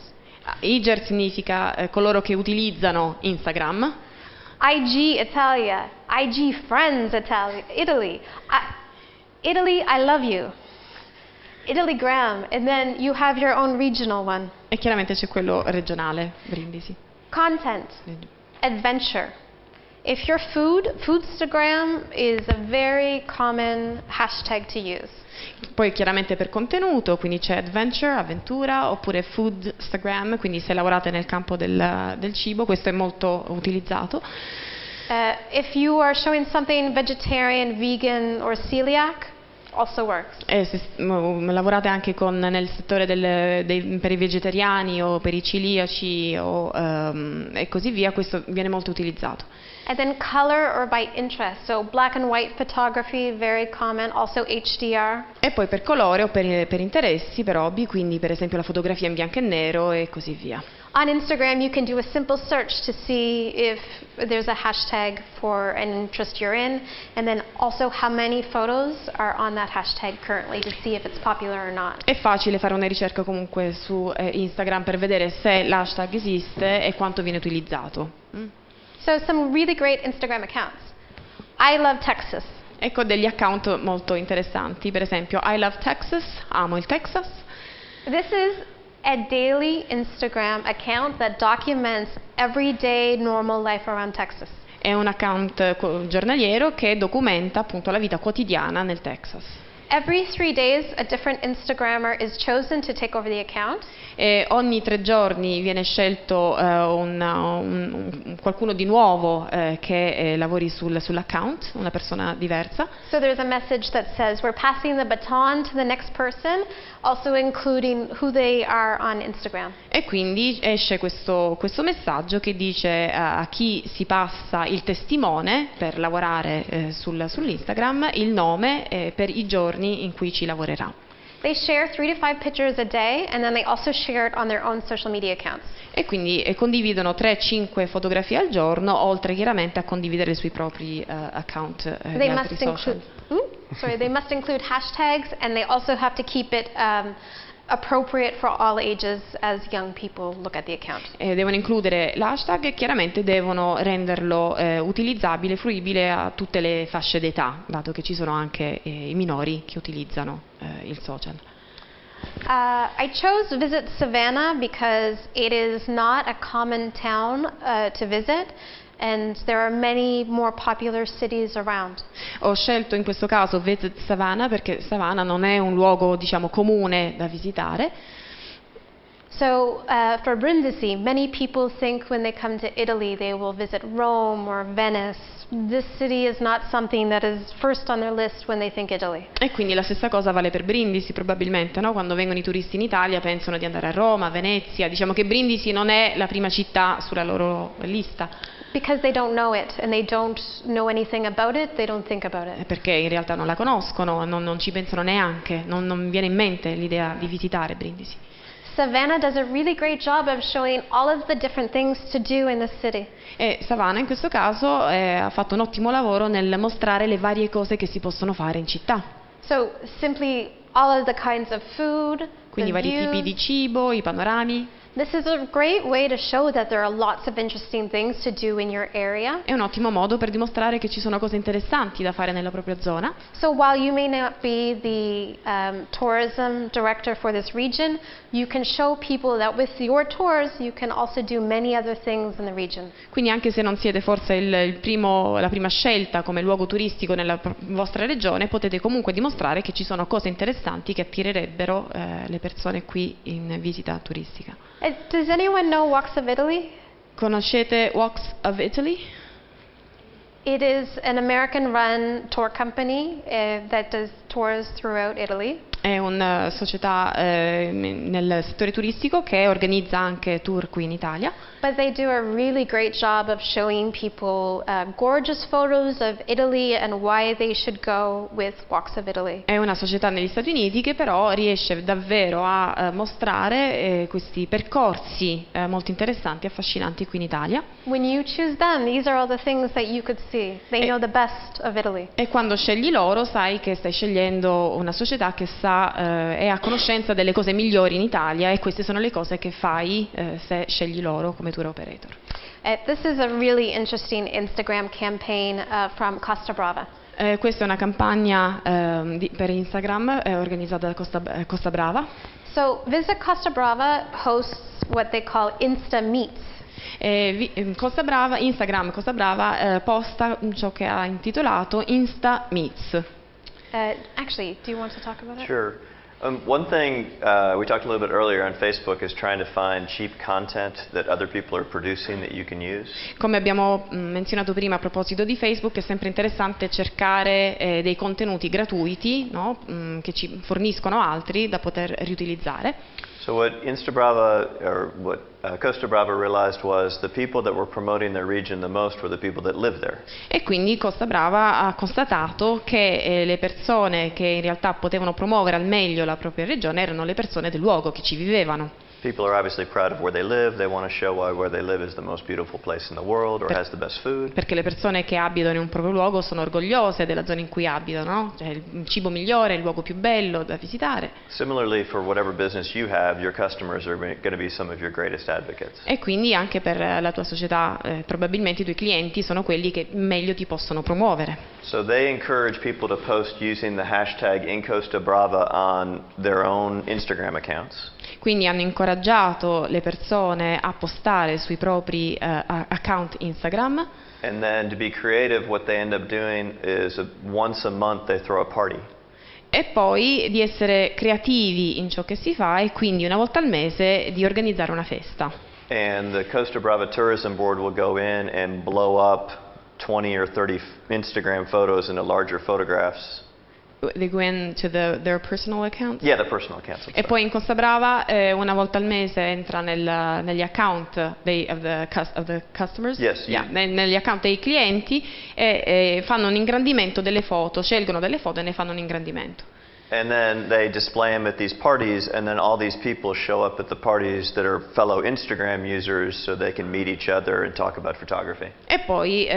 Iger significa coloro che utilizzano Instagram. IG Italia, IG Friends Italia, Italy. Italy, I love you. Italygram, and then you have your own regional one. E chiaramente c'è quello regionale, Brindisi. Content, adventure. If your Foodstagram is a very common hashtag to use. Poi chiaramente per contenuto, quindi c'è adventure, avventura, oppure Foodstagram, quindi se lavorate nel campo del cibo, questo è molto utilizzato. If you are showing something vegetarian, vegan or celiac, also works. E se lavorate anche nel settore per i vegetariani o per i celiaci e così via, questo viene molto utilizzato. And then color or by interest, so black and white photography, very common, also HDR. E poi per colore o per interessi, per hobby, quindi per esempio la fotografia in bianco e nero e così via. On Instagram you can do a simple search to see if there's a hashtag for an interest you're in, and then also how many photos are on that hashtag currently to see if it's popular or not. È facile fare una ricerca comunque su Instagram per vedere se l'hashtag esiste e quanto viene utilizzato. So some really great Instagram accounts. I love Texas. Ecco degli account molto interessanti, per esempio I love Texas, amo il Texas. This is a daily Instagram account that documents everyday normal life around Texas. È un account giornaliero che documenta appunto la vita quotidiana nel Texas. Every 3 days a different Instagrammer is chosen to take over the account. E ogni 3 giorni viene scelto qualcuno di nuovo che lavori sull'account, una persona diversa. So there's a message that says we're passing the baton to the next person, also including who they are on Instagram. E quindi esce questo messaggio che dice a chi si passa il testimone per lavorare sull'Instagram il nome per i giorni in cui ci lavorerà. They share 3 to 5 pictures a day, and then they also share it on their own social media accounts. E quindi condividono 3-5 fotografie al giorno, oltre chiaramente a condividere sui propri account di altri social. They must include hashtags, and they also have to keep it appropriate for all ages as young people look at the account. Devono includere l'hashtag e chiaramente devono renderlo utilizzabile, fruibile a tutte le fasce d'età, dato che ci sono anche i minori che utilizzano il social. I chose Visit Savannah because it is not a common town to visit, and there are many more popular cities around. Ho scelto in questo caso Visit Savannah perché Savannah non è un luogo, diciamo, comune da visitare. So for Brindisi, many people think when they come to Italy they will visit Rome or Venice. This city is not something that is first on their list when they think Italy. E quindi la stessa cosa vale per Brindisi probabilmente, no? Quando vengono i turisti in Italia pensano di andare a Roma, a Venezia, diciamo che Brindisi non è la prima città sulla loro lista. Because they don't know it and they don't know anything about it, they don't think about it. Perché in realtà non la conoscono, non ci pensano neanche, non viene in mente l'idea di visitare Brindisi. Savannah does a really great job of showing all of the different things to do in the city. E Savannah in questo caso ha fatto un ottimo lavoro nel mostrare le varie cose che si possono fare in città. So simply all of the kinds of food, quindi the vari views. tipi di cibo, i panorami. This is a great way to show that there are lots of interesting things to do in your area. È un ottimo modo per dimostrare che ci sono cose interessanti da fare nella propria zona. So while you may not be the tourism director for this region, you can show people that with your tours you can also do many other things in the region. Quindi anche se non siete forse la prima scelta come luogo turistico nella vostra regione, potete comunque dimostrare che ci sono cose interessanti che attirerebbero le persone qui in visita turistica. Does anyone know Walks of Italy? Conoscete Walks of Italy? It is an American-run tour company that does tours throughout Italy. È una società nel settore turistico che organizza anche tour qui in Italia. But they do a really great job of showing people gorgeous photos of Italy and why they should go with Walks of Italy. È una società negli Stati Uniti che però riesce davvero a mostrare questi percorsi molto interessanti e affascinanti qui in Italia. When you choose them, these are all the things that you could see. They know the best of Italy. E quando scegli loro sai che stai scegliendo una società che è a conoscenza delle cose migliori in Italia, e queste sono le cose che fai se scegli loro come tour operator. This is a really interesting Instagram campaign from Costa Brava. Questa è una campagna per Instagram organizzata da Costa Brava. So Visit Costa Brava hosts what they call Insta Meets. Instagram Costa Brava posta ciò che ha intitolato Insta Meets. Actually, do you want to talk about it? Sure. One thing we talked a little bit earlier on Facebook is trying to find cheap content that other people are producing that you can use. Come abbiamo menzionato prima a proposito di Facebook, è sempre interessante cercare dei contenuti gratuiti, no? Che ci forniscono altri da poter riutilizzare. So what Costa Brava realized was the people that were promoting their region the most were the people that lived there. E quindi Costa Brava ha constatato che le persone che in realtà potevano promuovere al meglio la propria regione erano le persone del luogo, che ci vivevano. People are obviously proud of where they live. They want to show why where they live is the most beautiful place in the world or has the best food. Perché le persone che abitano in un proprio luogo sono orgogliose della zona in cui abitano, no? Cioè il cibo migliore, il luogo più bello da visitare. Similarly, for whatever business you have, your customers are going to be some of your greatest advocates. E quindi anche per la tua società, probabilmente i tuoi clienti sono quelli che meglio ti possono promuovere. So they encourage people to post using the hashtag #InCostaBrava on their own Instagram accounts. Quindi hanno incoraggiato le persone a postare sui propri account Instagram. And then to be creative, what they end up doing is once a month they throw a party. E poi di essere creativi in ciò che si fa, e quindi una volta al mese di organizzare una festa. And the Costa Brava Tourism Board will go in and blow up 20 or 30 Instagram photos into larger photographs. They go into their personal accounts? Yeah, the personal accounts. E poi in Costa Brava una volta al mese entra negli account of the customers? Yes. Yeah, negli account dei clienti e fanno un ingrandimento delle foto, scelgono delle foto e ne fanno un ingrandimento. And then they display them at these parties, and then all these people show up at the parties that are fellow Instagram users so they can meet each other and talk about photography. E poi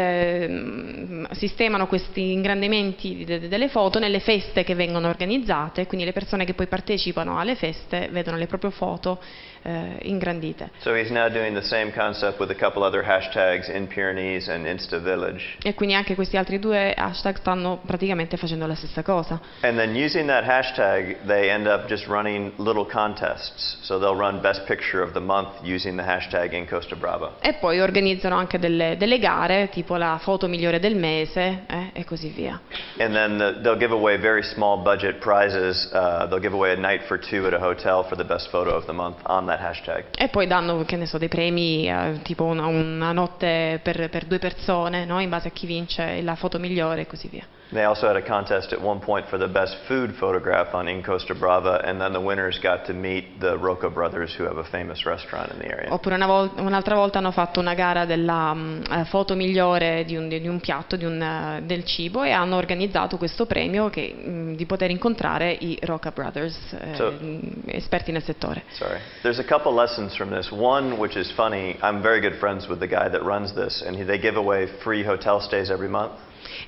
sistemano questi ingrandimenti delle foto nelle feste che vengono organizzate, quindi le persone che poi partecipano alle feste vedono le proprie foto ingrandite. So he's now doing the same concept with a couple other hashtags, in Pyrenees and Insta Village. E quindi anche questi altri due hashtag stanno praticamente facendo la stessa cosa. And then using that hashtag, they end up just running little contests. So they'll run best picture of the month using the hashtag #InCostaBrava. E poi organizzano anche delle gare, tipo la foto migliore del mese e così via. And then they'll give away very small budget prizes. They'll give away a night for two at a hotel for the best photo of the month on that hashtag. E poi danno, che ne so, dei premi tipo una notte per 2 persone, no? In base a chi vince la foto migliore e così via. They also had a contest at one point for the best food photograph on InCostaBrava, and then the winners got to meet the Rocca brothers, who have a famous restaurant in the area. Oppure un'altra volta hanno fatto una gara della foto migliore di un piatto, del cibo, e hanno organizzato questo premio di poter incontrare i Rocca brothers, esperti nel settore. Sorry. There's a couple lessons from this. One, which is funny, I'm very good friends with the guy that runs this, and they give away free hotel stays every month.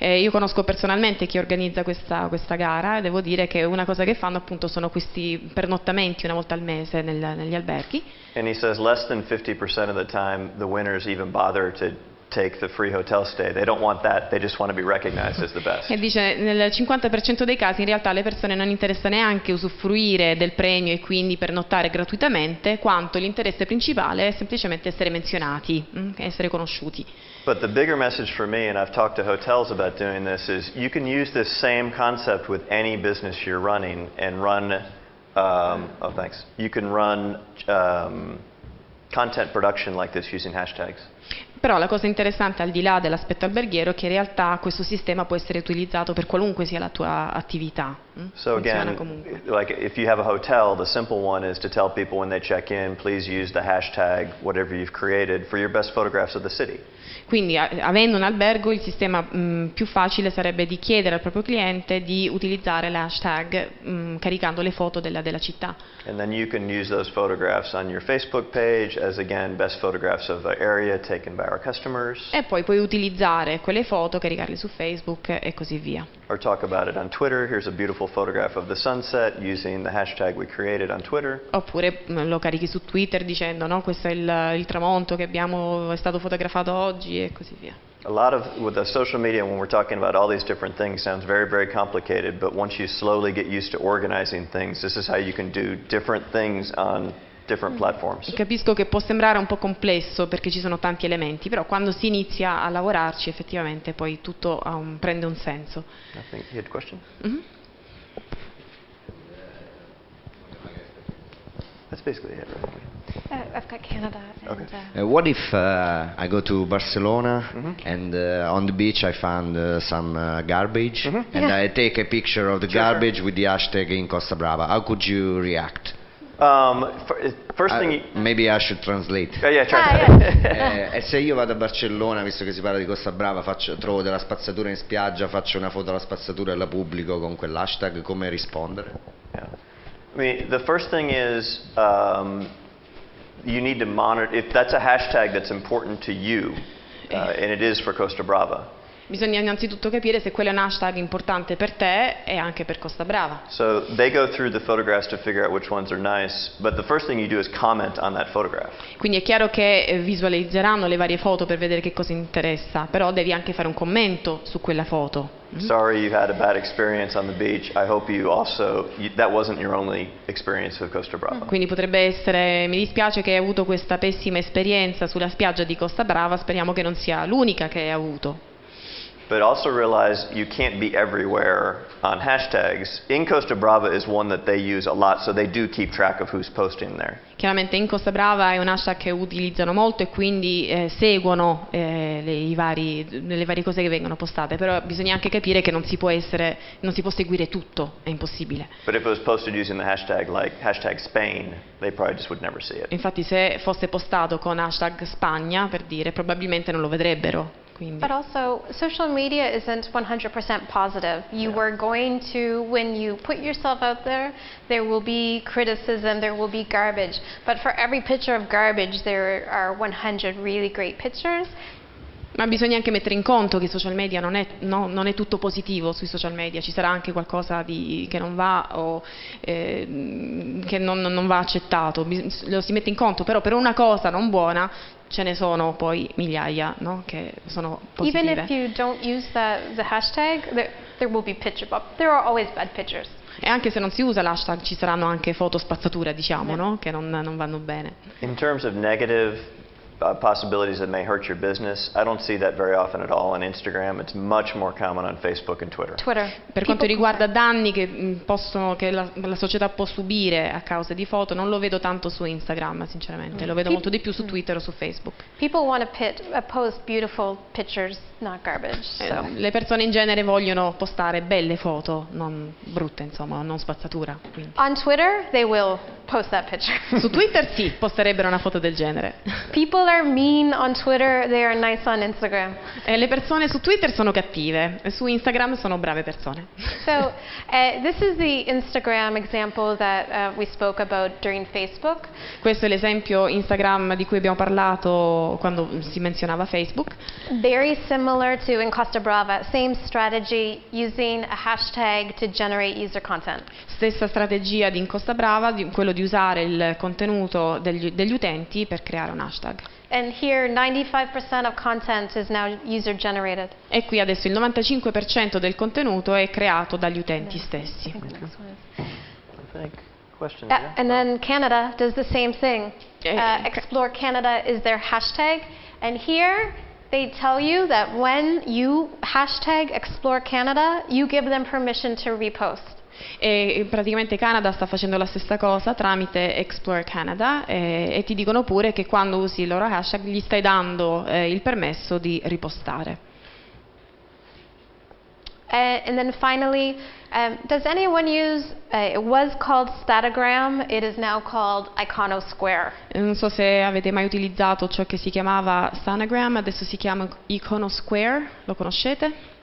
Io conosco personalmente chi organizza questa gara, e devo dire che una cosa che fanno appunto sono questi pernottamenti una volta al mese negli alberghi. And he says less than 50% of the time the winners even bother to take the free hotel stay. They don't want that, they just want to be recognized as the best. E dice nel 50% dei casi in realtà le persone non interessa neanche usufruire del premio e quindi pernottare gratuitamente, quanto l'interesse principale è semplicemente essere menzionati, essere conosciuti. But the bigger message for me, and I've talked to hotels about doing this, is you can use this same concept with any business you're running and run, you can run content production like this using hashtags. Però la cosa interessante, al di là dell'aspetto alberghiero, è che in realtà questo sistema può essere utilizzato per qualunque sia la tua attività. So again, like if you have a hotel, the simple one is to tell people when they check in, please use the hashtag whatever you've created for your best photographs of the city. Quindi avendo un albergo, il sistema più facile sarebbe di chiedere al proprio cliente di utilizzare l'hashtag caricando le foto della città. And then you can use those photographs on your Facebook page as again best photographs of the area taken by our customers. E poi puoi utilizzare quelle foto, caricarle su Facebook e così via. Or talk about it on Twitter. Here's a beautiful photograph of the sunset using the hashtag we created on Twitter. Oppure lo carichi su Twitter dicendo no, questo è il tramonto che è stato fotografato oggi e così via. A lot of with the social media, when we're talking about all these different things, sounds very, very complicated, but once you slowly get used to organizing things, this is how you can do different things on different platforms. Capisco che può sembrare un po' complesso perché ci sono tanti elementi, però quando si inizia a lavorarci effettivamente poi tutto prende un senso. I think you had a question? That's basically it, right? I've got Canada. Okay. What if I go to Barcelona and on the beach I found some garbage and I take a picture of the garbage with the hashtag in Costa Brava? How could you react? First thing, maybe I should translate. Yeah, try. E se io vado a Barcellona, visto che si parla di Costa Brava, trovo della spazzatura in spiaggia, faccio una foto della spazzatura e la pubblico con quell'hashtag, come rispondere? Yeah. I mean, the first thing is you need to monitor if that's a hashtag that's important to you, and it is for Costa Brava. Bisogna innanzitutto capire se quello è un hashtag importante per te e anche per Costa Brava. So they go through the photographs to figure out which ones are nice, but the first thing you do is comment on that photograph. Quindi è chiaro che visualizzeranno le varie foto per vedere che cosa interessa, però devi anche fare un commento su quella foto. Sorry you had a bad experience on the beach. I hope you also that wasn't your only experience with Costa Brava. Quindi potrebbe essere: mi dispiace che hai avuto questa pessima esperienza sulla spiaggia di Costa Brava, speriamo che non sia l'unica che hai avuto. But also realize you can't be everywhere on hashtags. In Costa Brava is one that they use a lot, so they do keep track of who's posting there. Chiaramente in Costa Brava è un hashtag che utilizzano molto e quindi seguono le varie cose che vengono postate, però bisogna anche capire che non si può seguire tutto, è impossibile. But if it was posted using the hashtag like hashtag Spain, they probably just would never see it. Infatti se fosse postato con hashtag Spagna, per dire, probabilmente non lo vedrebbero. Quindi. But also, social media isn't 100% positive. You were going to, when you put yourself out there will be criticism, there will be garbage. But for every picture of garbage, there are 100 really great pictures. Ma bisogna anche mettere in conto che i social media non è tutto positivo sui social media, ci sarà anche qualcosa che non va o che non va accettato, lo si mette in conto, però per una cosa non buona ce ne sono poi migliaia, no? Che sono positive. Even if you don't use the hashtag, there will be there are always bad pictures. E anche se non si usa l'hashtag ci saranno anche foto spazzatura, diciamo, no? Che non vanno bene. In terms of negative possibilities that may hurt your business, I don't see that very often at all on Instagram. It's much more common on Facebook and Twitter. Per quanto riguarda danni che la società può subire a causa di foto, non lo vedo tanto su Instagram, sinceramente. Lo vedo molto di più su Twitter o su Facebook. People want to post beautiful pictures, not garbage. So. Le persone in genere vogliono postare belle foto, non brutte, insomma, non spazzatura. Quindi. On Twitter, they will post that picture. Su Twitter sì, posterebbero una foto del genere. People are mean on Twitter, they are nice on Instagram. Le persone su Twitter sono cattive, e su Instagram sono brave persone. So, this is the Instagram example that we spoke about during Facebook. Questo è l'esempio Instagram di cui abbiamo parlato quando si menzionava Facebook. Very similar to in Costa Brava, same strategy using a hashtag to generate user content. Stessa strategia di in Costa Brava, quello di usare il contenuto degli utenti per creare un hashtag. And here 95% of content is now user generated. E qui adesso il 95% del contenuto è creato dagli utenti stessi. And then Canada does the same thing. Explore Canada is their hashtag, and here they tell you that when you hashtag Explore Canada, you give them permission to repost. E praticamente Canada sta facendo la stessa cosa tramite Explore Canada e ti dicono pure che quando usi il loro hashtag gli stai dando il permesso di ripostare. And then finally, does anyone use, it was called Statagram, it is now called Iconosquare. Non so se avete mai utilizzato ciò che si chiamava Stanagram, adesso si chiama Iconosquare, lo conoscete?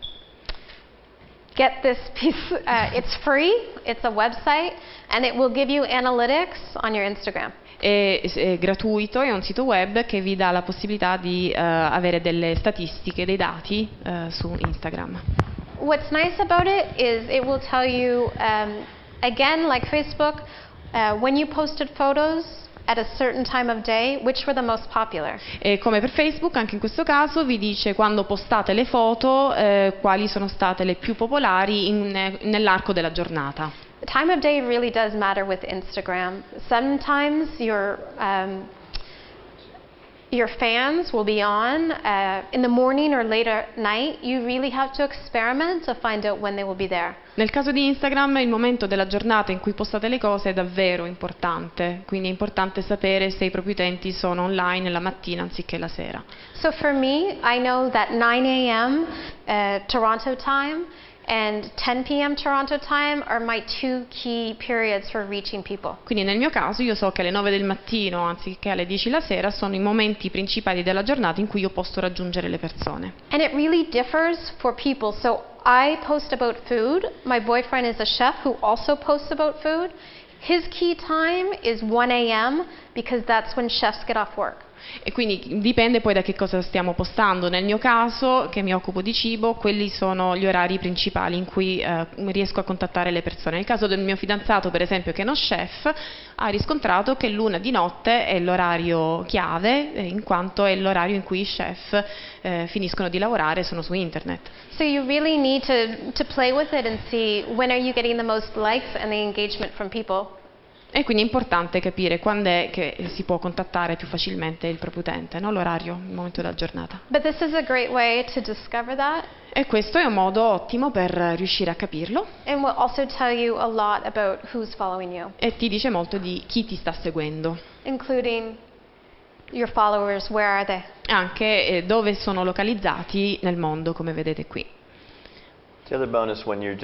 Get this piece, it's free, it's a website, and it will give you analytics on your Instagram. È gratuito, è un sito web che vi dà la possibilità di avere delle statistiche, dei dati su Instagram. What's nice about it is it will tell you, again, like Facebook, when you posted photos at a certain time of day, which were the most popular. E come per Facebook, anche in questo caso vi dice quando postate le foto quali sono state le più popolari nell'arco della giornata. The time of day really does matter with Instagram. Sometimes your fans will be on in the morning or late at night. You really have to experiment to find out when they will be there. Nel caso di Instagram il momento della giornata in cui postate le cose è davvero importante, quindi è importante sapere se i propri utenti sono online la mattina anziché la sera. So for me, I know that 9 a.m. Toronto time and 10 p.m. Toronto time are my two key periods for reaching people. Quindi nel mio caso io so che alle 9 del mattino anziché alle 10 la sera sono i momenti principali della giornata in cui io posso raggiungere le persone. And it really differs for people. So I post about food. My boyfriend is a chef who also posts about food. His key time is 1 a.m. because that's when chefs get off work. E quindi dipende poi da che cosa stiamo postando. Nel mio caso, che mi occupo di cibo, quelli sono gli orari principali in cui riesco a contattare le persone. Nel caso del mio fidanzato, per esempio, che è uno chef, ha riscontrato che l'una di notte è l'orario chiave, in quanto è l'orario in cui i chef finiscono di lavorare e sono su internet. So you really need to play with it and see when are you getting the most likes and the engagement from people. E quindi è importante capire quando è che si può contattare più facilmente il proprio utente, no? L'orario, il momento della giornata. But this is a great way to discover that. E questo è un modo ottimo per riuscire a capirlo. And will also tell you a lot about who's following you. E ti dice molto di chi ti sta seguendo. Including your followers, where are they? Anche dove sono localizzati nel mondo, come vedete qui. The other bonus, when you're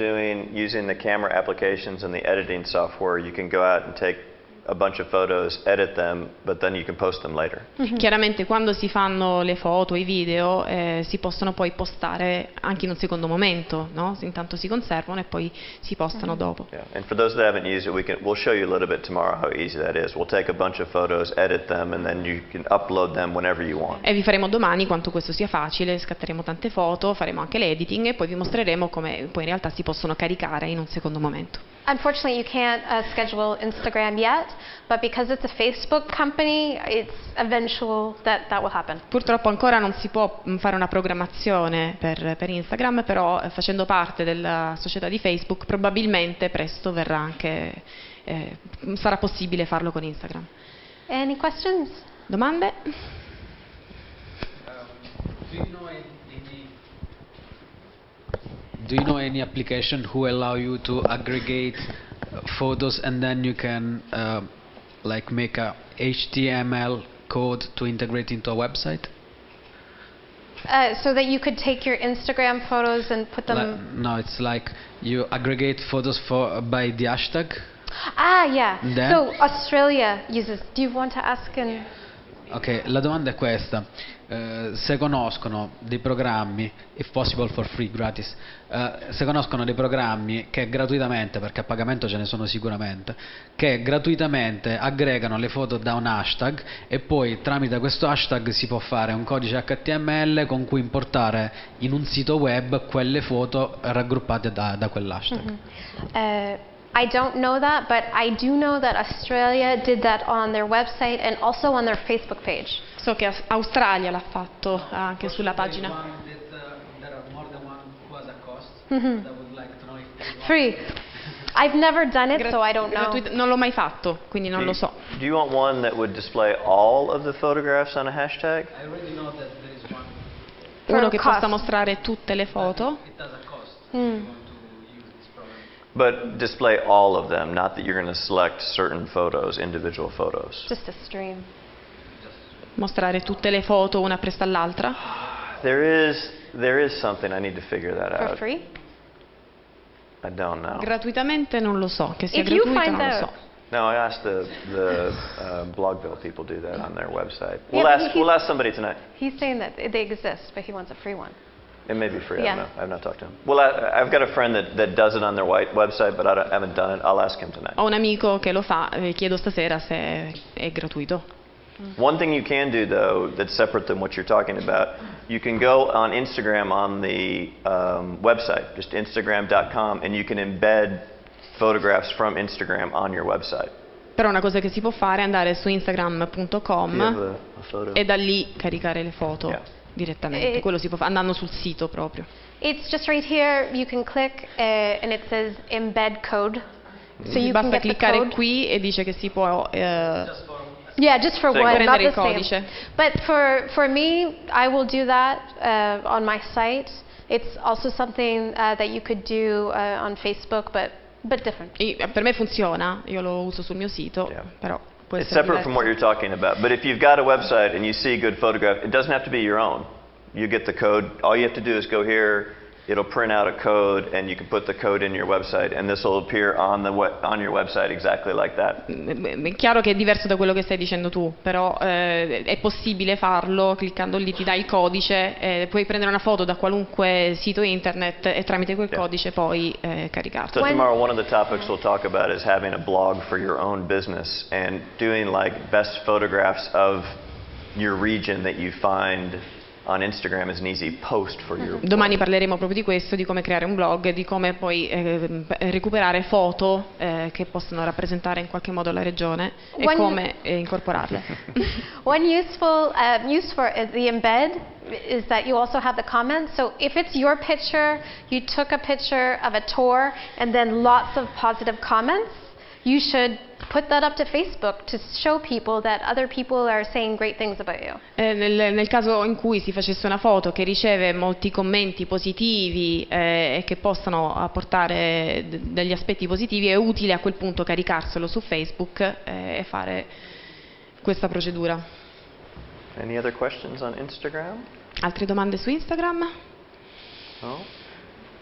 using the camera applications and the editing software, you can go out and take a bunch of photos, edit them, but then you can post them later. Chiaramente quando si fanno le foto, i video, si possono poi postare anche in un secondo momento, no? Intanto si conservano e poi si postano dopo. Yeah. And for those that haven't used it, we'll show you a little bit tomorrow how easy that is. We'll take a bunch of photos, edit them, and then you can upload them whenever you want. E vi faremo domani quanto questo sia facile, scatteremo tante foto, faremo anche l'editing e poi vi mostreremo come poi in realtà si possono caricare in un secondo momento. Unfortunately, you can't schedule Instagram yet, but because it's a Facebook company, it's eventual that will happen. Purtroppo ancora non si può fare una programmazione per Instagram, però facendo parte della società di Facebook probabilmente presto verrà anche, sarà possibile farlo con Instagram. Any questions? Domande? Do you know any application who allow you to aggregate photos and then you can like make a HTML code to integrate into a website? So that you could take your Instagram photos and put them... No, it's like you aggregate photos by the hashtag. Ah, yeah. Then? So Australia uses... Do you want to ask in... Ok, la domanda è questa. Se conoscono dei programmi, if possible for free, gratis, se conoscono dei programmi che gratuitamente, perché a pagamento ce ne sono sicuramente, che gratuitamente aggregano le foto da un hashtag e poi tramite questo hashtag si può fare un codice HTML con cui importare in un sito web quelle foto raggruppate da quell'hashtag. I don't know that, but I do know that Australia did that on their website and also on their Facebook page. So che Australia l'ha fatto anche sulla pagina. Free. I've never done it, so I don't know. Non l'ho mai fatto, quindi non lo so. Do you want one that would display all of the photographs on a hashtag? I already know that there is one. Uno che possa mostrare tutte le foto. It has a cost. But display all of them, not that you're going to select certain photos, individual photos. Just a stream. Mostrare tutte le foto una appresso all'altra. There is something, I need to figure that For out. free? I don't know. Gratuitamente non lo so, che sia If you gratuito find non lo out. so. No, I asked the Blogville people do that on their website. Yeah, but We'll ask somebody tonight. He's saying that they exist, but he wants a free one. It may be free. Yeah. I don't know. I've not talked to him. Well, I've got a friend that does it on their website, but I haven't done it. I'll ask him tonight. Ho un amico che lo fa, chiedo stasera se è gratuito. One thing you can do, though, that's separate than what you're talking about, you can go on Instagram on the website, just Instagram.com, and you can embed photographs from Instagram on your website. Però una cosa che si può fare è andare su Instagram.com Do you have a photo? e da lì caricare le foto Yeah. direttamente. Quello si può fare andando sul sito proprio. It's just right here. You can click and it says embed code. So you can Basta get the cliccare code. qui e dice che si può Yeah, just for Single. one, not prendere the il codice. same. But for me, I will do that on my site. It's also something that you could do on Facebook, but different. Per me funziona, io lo uso sul mio sito, Yeah. però può It's essere separate from what diverso. you're talking about. But if you've got a website and you see a good photograph, it doesn't have to be your own. You get the code. All you have to do is go here. It'll print out a code, and you can put the code in your website, and this will appear on your website exactly like that. È chiaro che è diverso da quello che stai dicendo tu, però è possibile farlo, cliccando lì ti dai il codice, puoi prendere una foto da qualunque sito internet e tramite quel codice poi caricarlo. So tomorrow, one of the topics we'll talk about is having a blog for your own business and doing like best photographs of your region that you find on Instagram is an easy post for your Domani parleremo proprio di questo, di come creare un blog, di come poi recuperare foto che possono rappresentare in qualche modo la regione e come incorporarle. One useful use for the embed is that you also have the comments. So if it's your picture, you took a picture of a tour and then lots of positive comments, you should put that up to Facebook to show people that other people are saying great things about you. Nel caso in cui si facesse una foto che riceve molti commenti positivi e che possano apportare degli aspetti positivi, è utile a quel punto caricarselo su Facebook e fare questa procedura. Any other questions on Instagram? Altre domande su Instagram? No?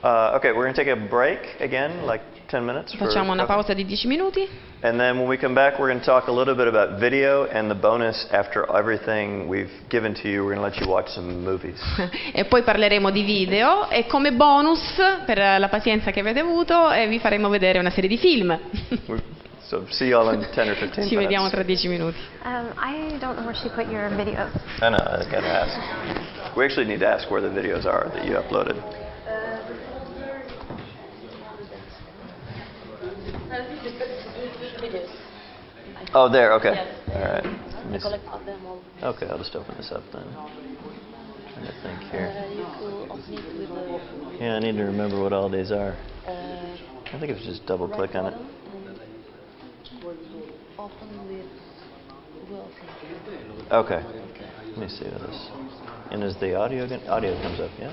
Okay, we're going to take a break again, like 10 minutes. Facciamo una pausa di 10 minuti. And then when we come back, we're going to talk a little bit about video, and the bonus, after everything we've given to you, we're going to let you watch some movies. E poi parleremo di video e come bonus, per la pazienza che avete avuto, vi faremo vedere una serie di film. So see you all in 10 or 15 Ci vediamo minutes. tra 10 minuti. I don't know where she put your videos. I know, I got to ask. We actually need to ask where the videos are that you uploaded. Oh, there, okay. All right. Let me see. Okay, I'll just open this up then. Trying to think here. Yeah, I need to remember what all these are. I think if you just double click on it. Okay. Let me see what this. And is the audio comes up, yeah?